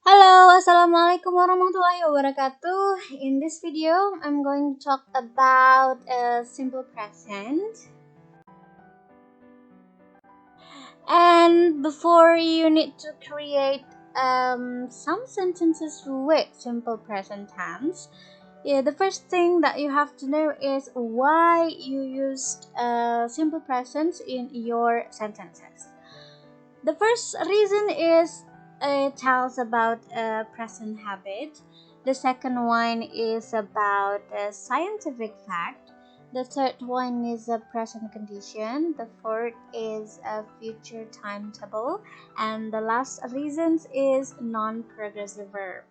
Halo, Assalamualaikum warahmatullahi wabarakatuh. In this video, I'm going to talk about a simple present. And before you need to create some sentences with simple present tense, the first thing that you have to know is why you used simple present in your sentences. The first reason is it tells about a present habit. The second one is about a scientific fact. The third one is a present condition. The fourth is a future timetable. And the last reason is non-progressive verb.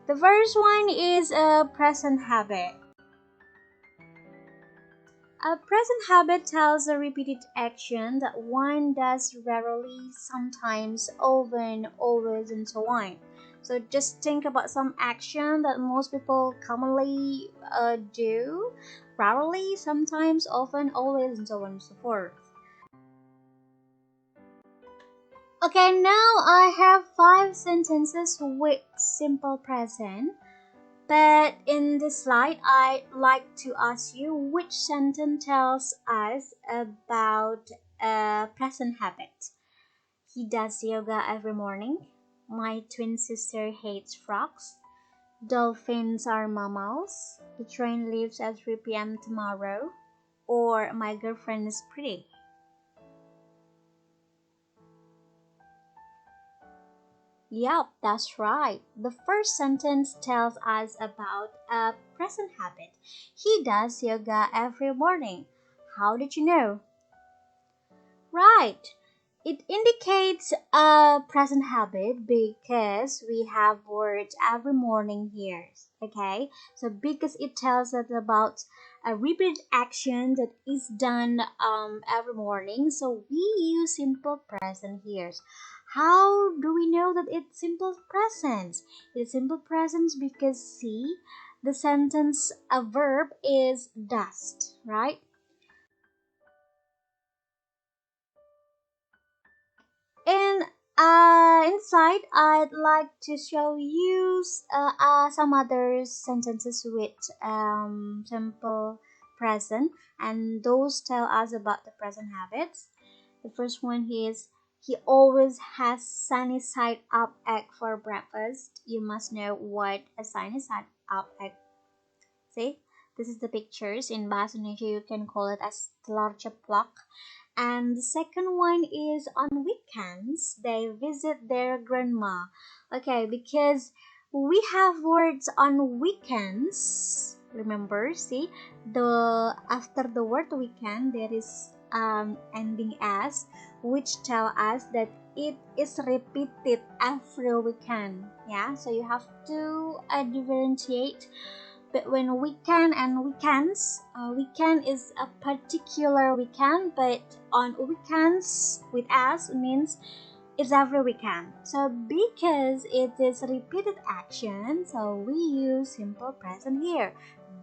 The first one is a present habit. A present habit tells a repeated action that one does rarely, sometimes, often, always, and so on. So just think about some action that most people commonly do. Rarely, sometimes, often, always, and so on and so forth. Okay, now I have 5 sentences with simple present. But in this slide, I'd like to ask you which sentence tells us about a present habit. He does yoga every morning. My twin sister hates frogs. Dolphins are mammals. The train leaves at 3 p.m. tomorrow. Or my girlfriend is pretty. Yep, that's right. The first sentence tells us about a present habit. He does yoga every morning. How did you know? Right. It indicates a present habit because we have words every morning here. Okay? So because it tells us about a repeated action that is done every morning, so we use simple present here. How do we know that it's simple present? It's simple present because see, the sentence a verb is dust, right? And inside, I'd like to show you some other sentences with simple present, and those tell us about the present habits. The first one is he always has sunny side up egg for breakfast. You must know what a sunny side up egg. See, this is the pictures in Bahasa Indonesia. You can call it as telur ceplok. And the second one is on weekends, they visit their grandma. Okay, because we have words on weekends. Remember, see, the after the word weekend, there is ending as, which tell us that it is repeated every weekend. Yeah, so you have to differentiate between weekend and weekends. Weekend is a particular weekend, but on weekends with us means it's every weekend. So because it is repeated action, so we use simple present here.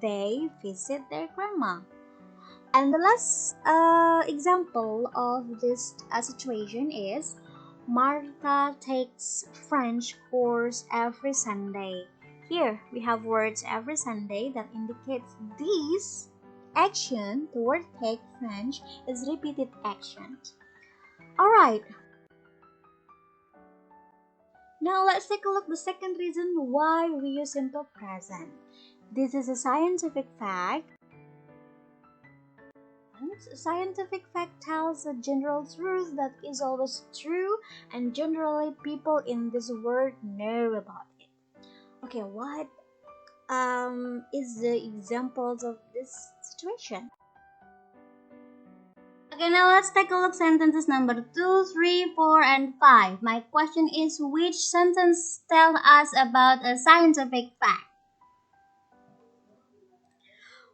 They visit their grandma. And the last example of this situation is Martha takes French course every Sunday. Here we have words every Sunday that indicates this action, the word take French is repeated action. Alright, now let's take a look the second reason why we use simple present. This is a scientific fact. Scientific fact tells a general truth that is always true, and generally people in this world know about it. Okay, what is the examples of this situation? Okay, now let's take a look sentences number 2, 3, 4, and 5. My question is, which sentence tells us about a scientific fact?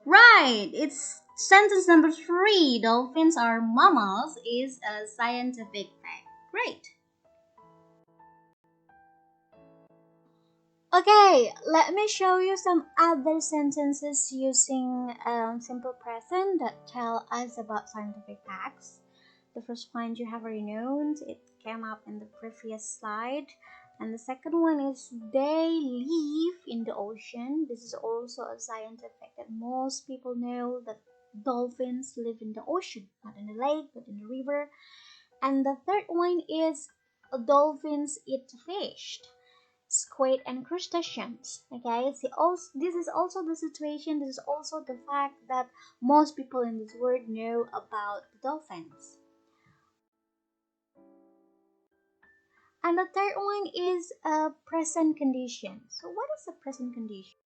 Right, it's sentence number 3. Dolphins are mammals is a scientific fact. Great. Okay, let me show you some other sentences using simple present that tell us about scientific facts. The first one you have already known, it came up in the previous slide. And the second one is they live in the ocean. This is also a scientific that most people know that dolphins live in the ocean, not in the lake, but in the river. And the third one is dolphins eat fish, squid, and crustaceans. Okay, see, also this is also the situation. This is also the fact that most people in this world know about dolphins. And the third one is a present condition. So what is a present condition?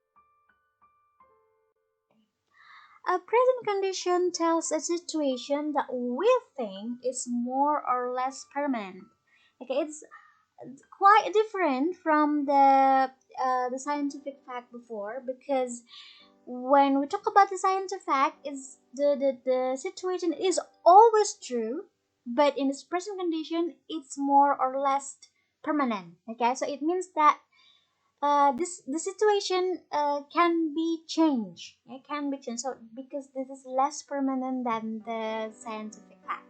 A present condition tells a situation that we think is more or less permanent. Okay, it's quite different from the scientific fact before, because when we talk about the scientific fact, is the situation is always true, but in this present condition it's more or less permanent. Okay, so it means that this the situation can be changed. It can be changed, so because this is less permanent than the scientific fact.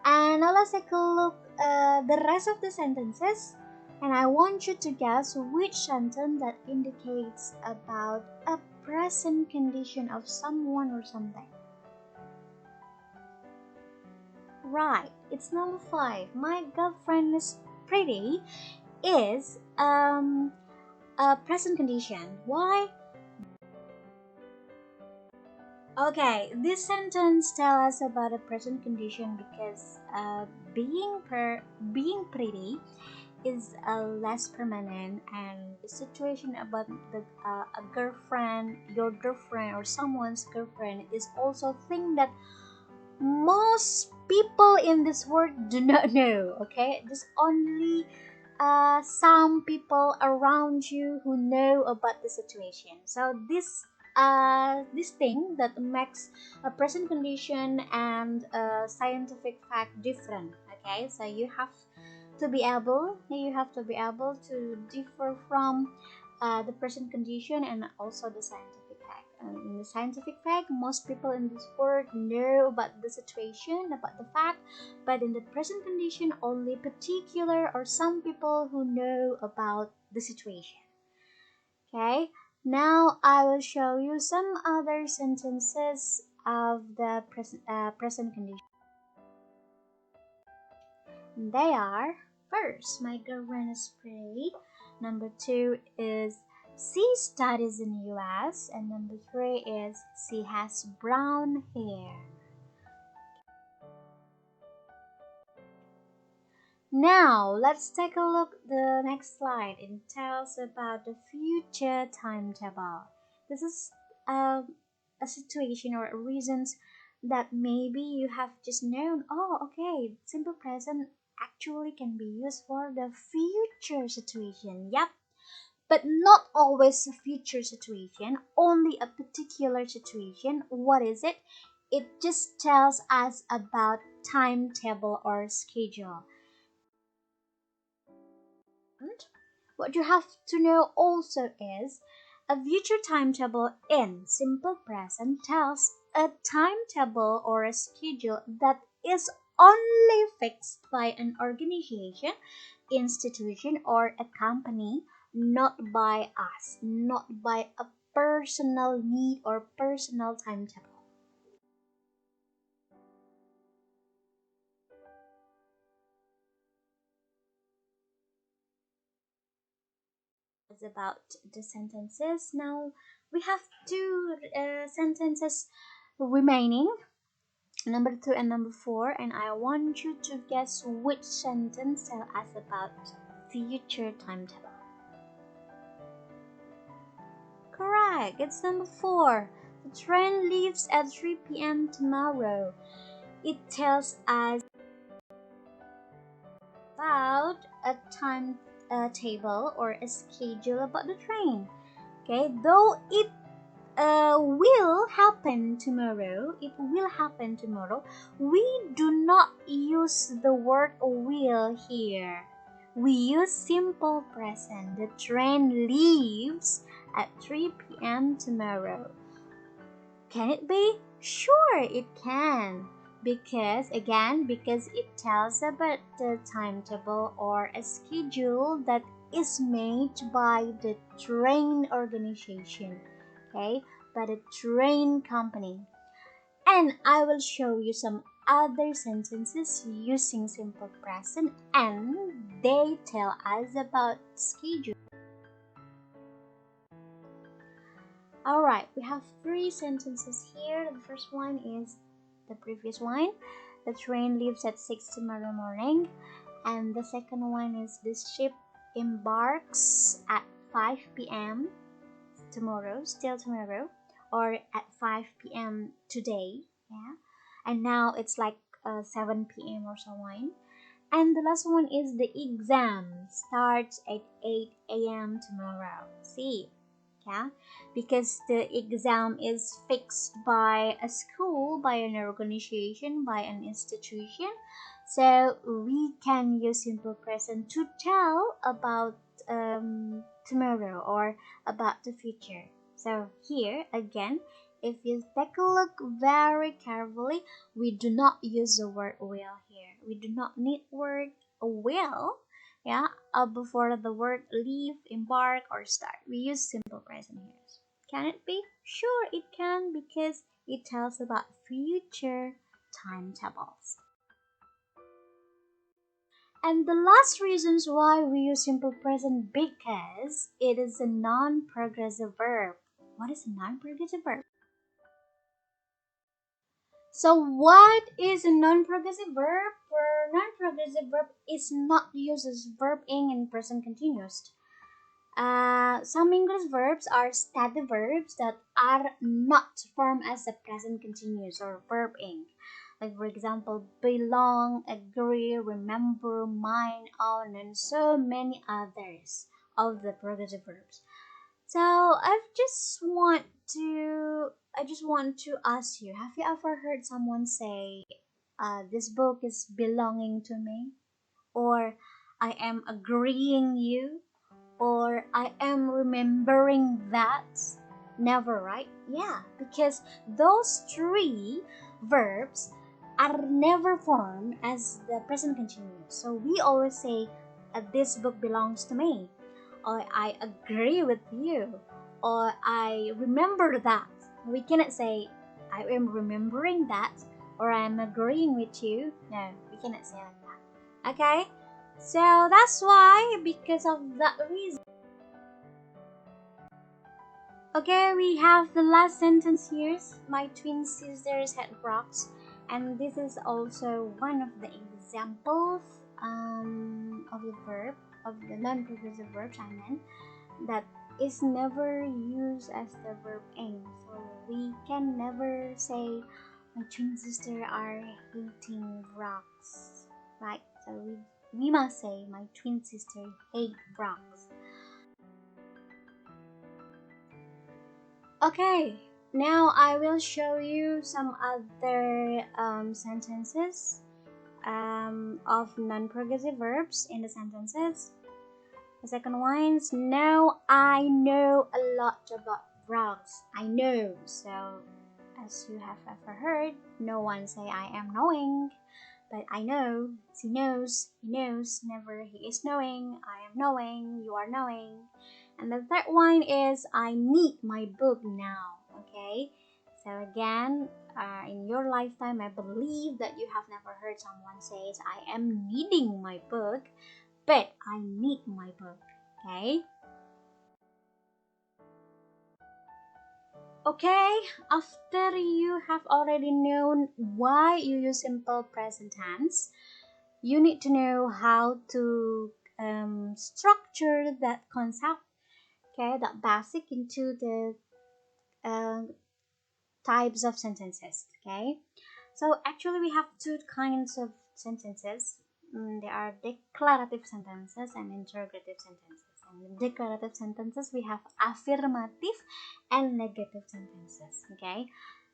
And now let's take a look the rest of the sentences, and I want you to guess which sentence that indicates about a present condition of someone or something. Right, it's number 5. My girlfriend is pretty is a present condition. Why? Okay, this sentence tells us about a present condition because being pretty is less permanent, and the situation about a girlfriend, your girlfriend or someone's girlfriend is also a thing that most people in this world do not know. Okay, there's only some people around you who know about the situation. So this thing that makes a present condition and a scientific fact different. Okay, so you have to be able to differ from the present condition and also the scientific fact. In the scientific fact, most people in this world know about the situation, about the fact, but in the present condition, only particular or some people who know about the situation. Okay, now I will show you some other sentences of the present condition. They are: first, my girlfriend is pretty. Number 2 is she studies in the US. And number 3 is she has brown hair. Now, let's take a look at the next slide. It tells about the future timetable. This is a situation or reasons that maybe you have just known. Oh, okay, simple present actually can be used for the future situation. Yep, but not always a future situation, only a particular situation. What is it? It just tells us about timetable or schedule. What you have to know also is a future timetable in simple present tells a timetable or a schedule that is only fixed by an organization, institution, or a company, not by us, not by a personal need or personal timetable. It's about the sentences. Now we have two sentences remaining, number 2 and number 4, and I want you to guess which sentence tell us about future timetable. Correct, it's number 4. The train leaves at 3 p.m. tomorrow. It tells us about a time table or a schedule about the train. Okay, though it will happen tomorrow. It will happen tomorrow. We do not use the word will here. we use simple present. The train leaves at 3 p.m. tomorrow. Can it be? Sure, it can. Because it tells about the timetable or a schedule that is made by the train organization, okay, by the train company. And I will show you some other sentences using simple present and they tell us about schedule. Alright, we have three sentences here. The first one is the previous one. The train leaves at 6 tomorrow morning. And the second one is this ship embarks at 5 p.m. tomorrow, still tomorrow, or at 5 p.m. today. Yeah. And now it's like 7 p.m. or so on. And the last one is the exam starts at 8 a.m. tomorrow. See? Yeah, because the exam is fixed by a school, by an organization, by an institution. So we can use simple present to tell about tomorrow or about the future. So here again, if you take a look very carefully, we do not use the word will here. We do not need word will, yeah, before the word leave, embark, or start. We use simple present here. Can it be? Sure, it can because it tells about future timetables. And the last reasons why we use simple present because it is a non-progressive verb. What is a non-progressive verb? So what is a non-progressive verb? For non-progressive verb is not used as verb in present continuous. Some English verbs are stative verbs that are not formed as a present continuous or verb ing. Like for example, belong, agree, remember, mind, own, and so many others of the progressive verbs. So I just want to ask you, have you ever heard someone say, this book is belonging to me? Or I am agreeing you? Or I am remembering that? Never, right? Yeah, because those three verbs are never formed as the present continuous. So we always say, this book belongs to me, or I agree with you, or I remember that. We cannot say, I am remembering that, or I am agreeing with you. No, we cannot say like that. Okay? So that's why, because of that reason. Okay, we have the last sentence here. My twin sisters had rocks, and this is also one of the examples of the verb, of the non-progressive verbs I meant, that is never used as the verb ing. So we can never say my twin sister are hating rocks, right? So we must say my twin sister hate rocks. Okay, now I will show you some other sentences of non-progressive verbs in the sentences. The second one is, now I know a lot about frogs. I know. So, as you have ever heard, no one say I am knowing, but I know. He knows. He knows. Never he is knowing. I am knowing. You are knowing. And the third one is, I need my book now. Okay. So again, in your lifetime, I believe that you have never heard someone say, I am needing my book, but I need my book. Okay. Okay, after you have already known why you use simple present tense, you need to know how to structure that concept, okay, that basic into the uh, types of sentences, okay. So actually we have two kinds of sentences. There are declarative sentences and interrogative sentences. And in declarative sentences we have affirmative and negative sentences, okay.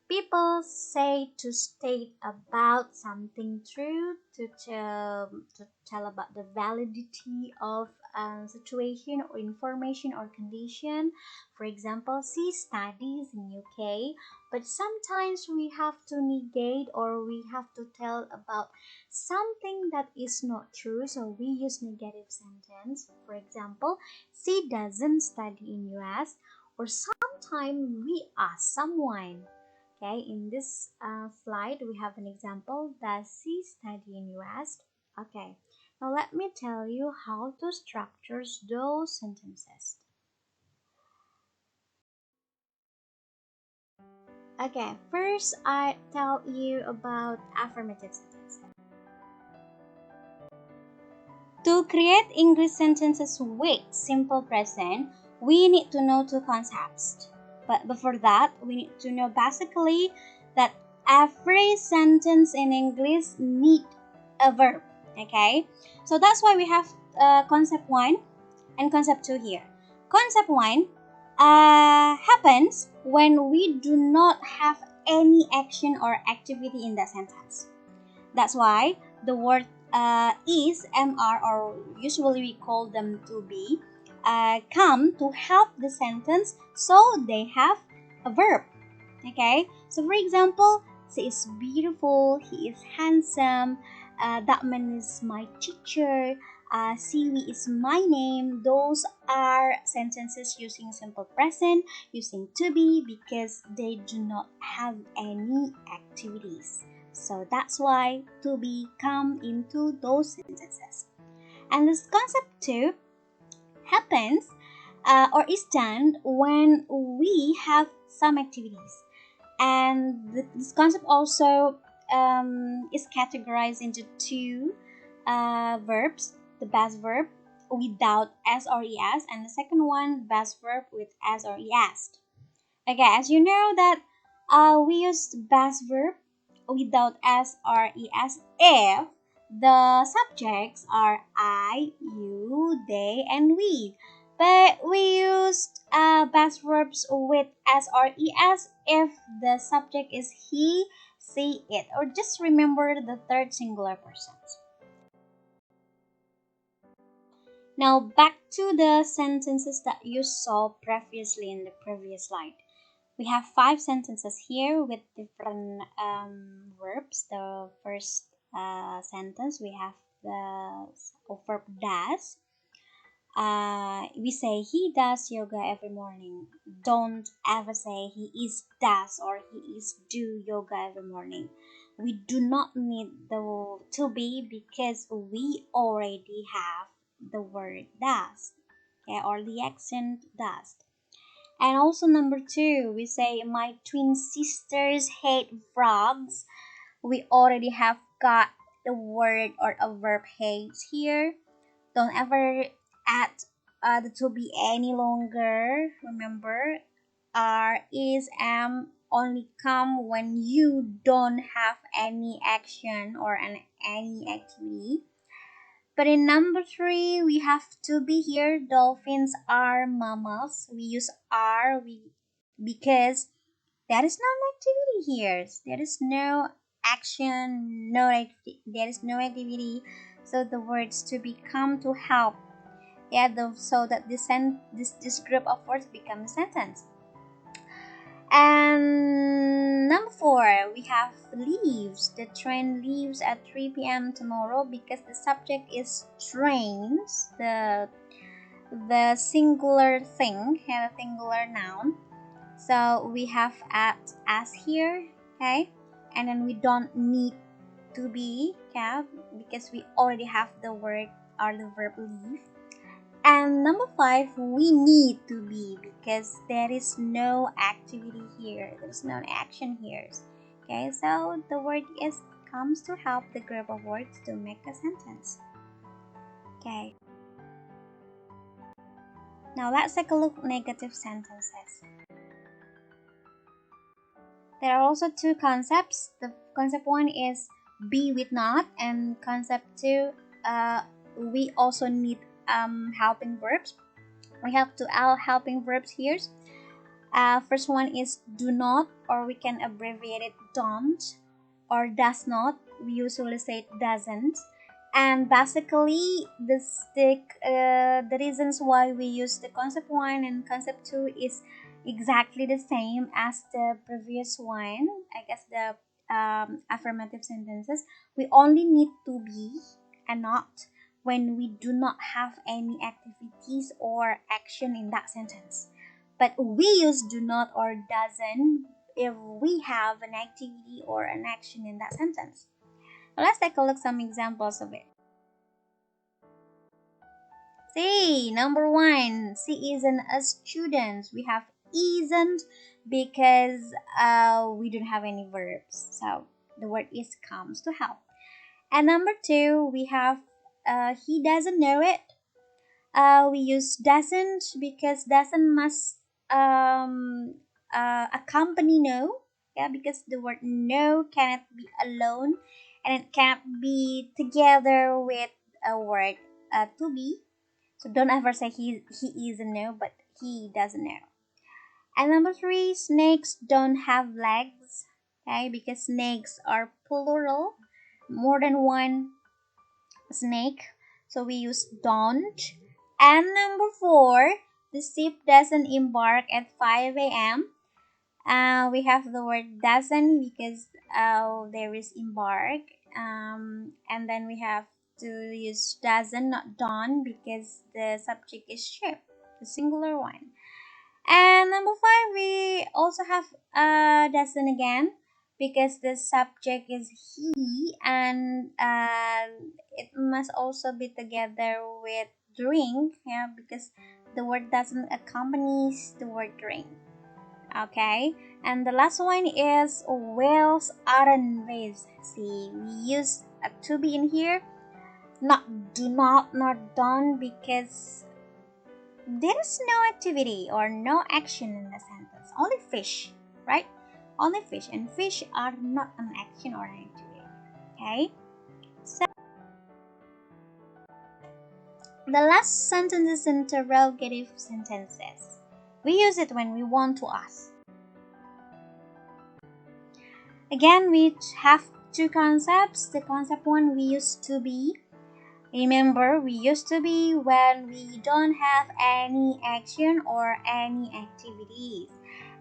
People say to state about something true, to tell about the validity of a situation or information or condition. For example, she studies in UK, but sometimes we have to negate or we have to tell about something that is not true, so we use negative sentence. For example, she doesn't study in US, or sometimes we ask someone. Okay, in this slide, we have an example. Does she study in US? Okay, now let me tell you how to structure those sentences. Okay, first I tell you about affirmative sentences. To create English sentences with simple present, we need to know two concepts. But before that, we need to know basically that every sentence in English need a verb. Okay, so that's why we have concept 1 and concept 2 here. Concept 1 happens when we do not have any action or activity in that sentence. That's why the word is, mr, or usually we call them to be, come to help the sentence, so they have a verb. Okay, so for example, she is beautiful, he is handsome, that man is my teacher, Siwi is my name. Those are sentences using simple present, using to be, because they do not have any activities. So that's why to be come into those sentences. And this concept 2 happens or is done when we have some activities. And this concept also is categorized into two verbs: the best verb without s or es, and the second one, best verb with s or es. Okay, as you know that we use best verb without s or es if the subjects are I, you, they, and we. But we used best verbs with s or es if the subject is he, she, it, or just remember the third singular persons. Now back to the sentences that you saw previously in the previous slide. We have 5 sentences here with different verbs. The first sentence, we have the verb does. We say he does yoga every morning. Don't ever say he is does or he is do yoga every morning. We do not need the to be because we already have the word does, okay, or the accent does. And also number 2, we say my twin sisters hate frogs. We already have got the word or a verb hates here. Don't ever add the to be any longer. Remember, are, is, am only come when you don't have any action or any activity. But in number 3, we have to be here. Dolphins are mammals. We use are because there is no activity here. There is no action, there is no activity. So the words to become to help. Yeah, so that this group of words become a sentence. And number 4, we have leaves. The train leaves at 3 p.m. tomorrow because the subject is trains. The singular thing have a singular noun. So we have at as here, okay? And then we don't need to be, okay? Because we already have the word or the verb leave. And number 5, we need to be because there is no activity here. There's no action here. Okay, so the word is comes to help the group of words to make a sentence. Okay. Now let's take a look at negative sentences. There are also 2 concepts. The concept 1 is be with not, and concept 2, we also need helping verbs. We have 2 helping verbs here. First one is do not, or we can abbreviate it don't, or does not. We usually say it doesn't. And basically, the reasons why we use the concept one and concept two is exactly the same as the previous one. I guess the affirmative sentences. We only need to be and not when we do not have any activities or action in that sentence. But we use do not or doesn't if we have an activity or an action in that sentence. Let's take a look some examples of it. See, number one, she isn't a student. We have isn't because we don't have any verbs. So the word is comes to help. And number two, we have he doesn't know it. We use doesn't because doesn't must accompany no. Yeah, because the word no cannot be alone and it can't be together with a word to be. So don't ever say he is a no, but he doesn't know. And number three, snakes don't have legs. Okay, because snakes are plural, more than one snake. So we use don't. And number four, the ship doesn't embark at 5 a.m. We have the word doesn't because there is embark. And then we have to use doesn't, not done, because the subject is ship, the singular one. And number five, we also have doesn't again because the subject is he, and it must also be together with drink, yeah, because the word doesn't accompanies the word drink. Okay, and the last one is whales aren't waves. See, we use a to be in here, not do not done, because there is no activity or no action in the sentence. Only fish, right? Only fish, and fish are not an action or an activity. Okay? So the last sentence is interrogative sentences. We use it when we want to ask. Again, we have two concepts. The concept one, we use to be. Remember, we used to be when we don't have any action or any activities.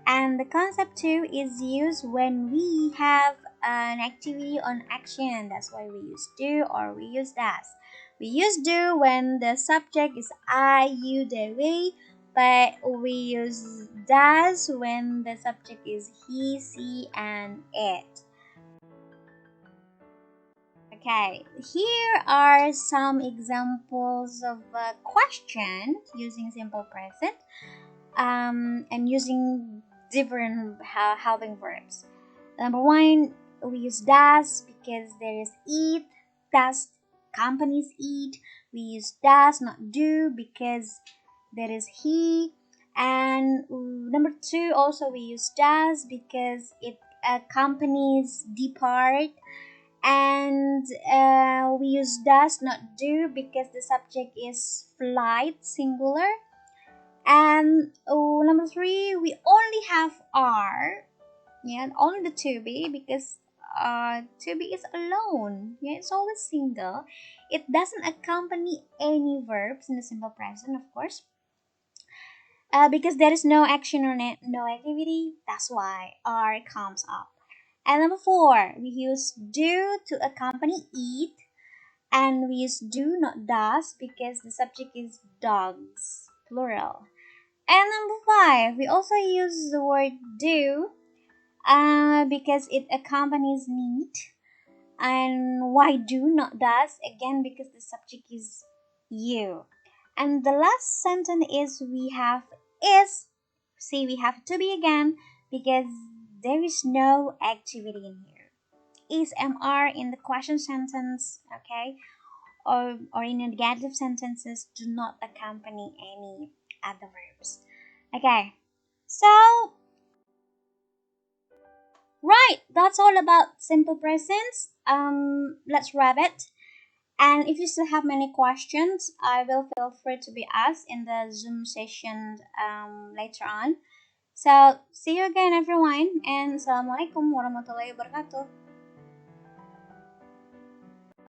And the concept two is used when we have an activity on action. That's why we use do or we use does. We use do when the subject is I, you, they, we, but we use does when the subject is he, she, and it. Okay, here are some examples of questions using simple present and using different helping verbs. Number one, we use does because there is eat, does companies eat. We use does, not do, because there is he. And number two, also we use does because it accompanies depart. And we use does, not do, because the subject is flight, singular. And number three, we only have are, yeah, only the to be, because to be is alone, yeah, it's always single. It doesn't accompany any verbs in the simple present, of course, because there is no action or no activity. That's why are comes up. And number four, we use do to accompany eat, and we use do, not does, because the subject is dogs, plural. And number five, we also use the word do because it accompanies need. And why do, not does? Again, because the subject is you. And the last sentence is we have is. See, we have to be again because there is no activity in here. Is MR in the question sentence, okay? Or in negative sentences do not accompany any other verbs. Okay, so right, that's all about simple presents. Let's wrap it. And if you still have many questions, I will feel free to be asked in the Zoom session later on. So see you again everyone, and assalamualaikum warahmatullahi wabarakatuh.